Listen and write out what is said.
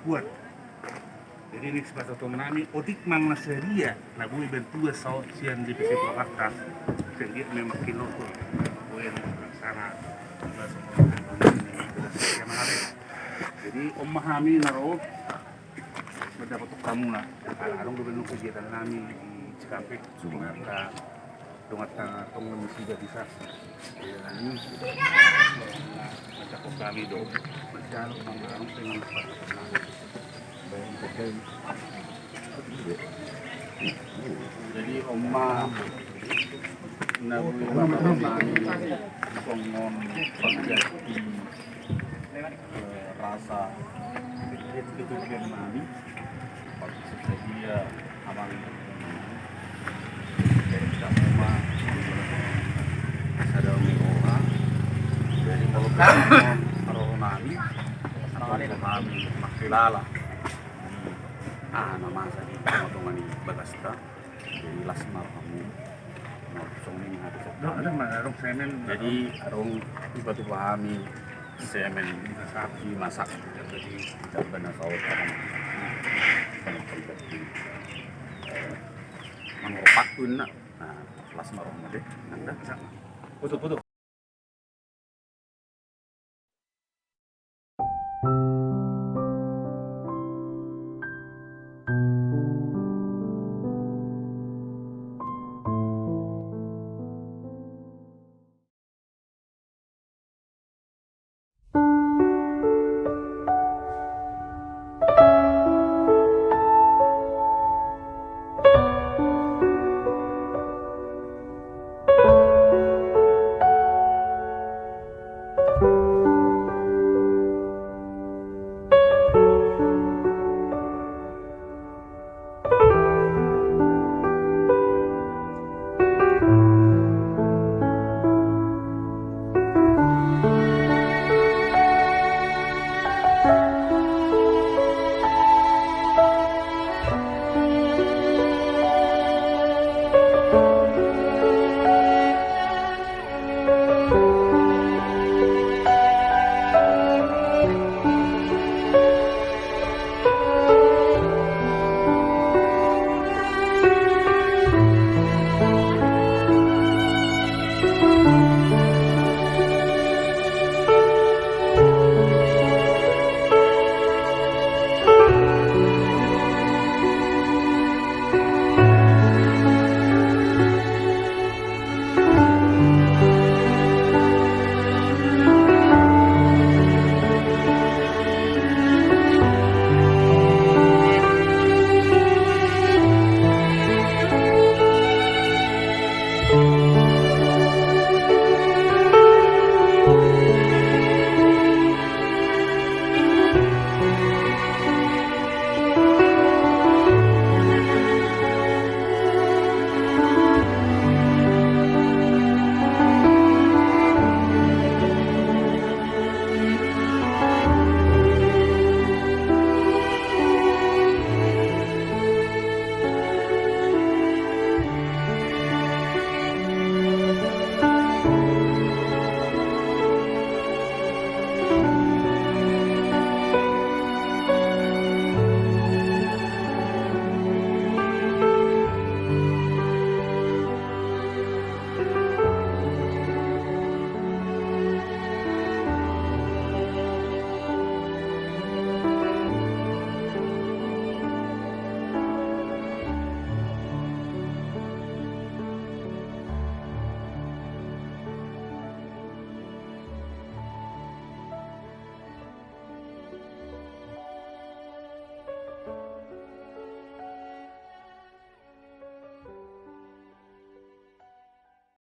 kuat. Jadi ini sebatas nami otik mang naseria na bui bentua sao sian di PC Purwakarta sehingga memang kilo pun buen sana jadi memahami naro mendapat kamu lah arong gubernur kegiatan kami di Cikampek Sumatera dongat tong misi bisa ini mencakup kami dong berjalan mengarung dengan jadi omah nabi nami kongon pagjati rasa ketujuan nami pasti dia aman dari semua ada orang jadi kalau kalau nami kami makilala nama saya potongan di Bagasta jadi lasmar kamu songning habis ada arong semen jadi arong batu pahami semen sapi masak jadi tidak benar saut orang mangropak pun nah lasmar kamu deh nanda putu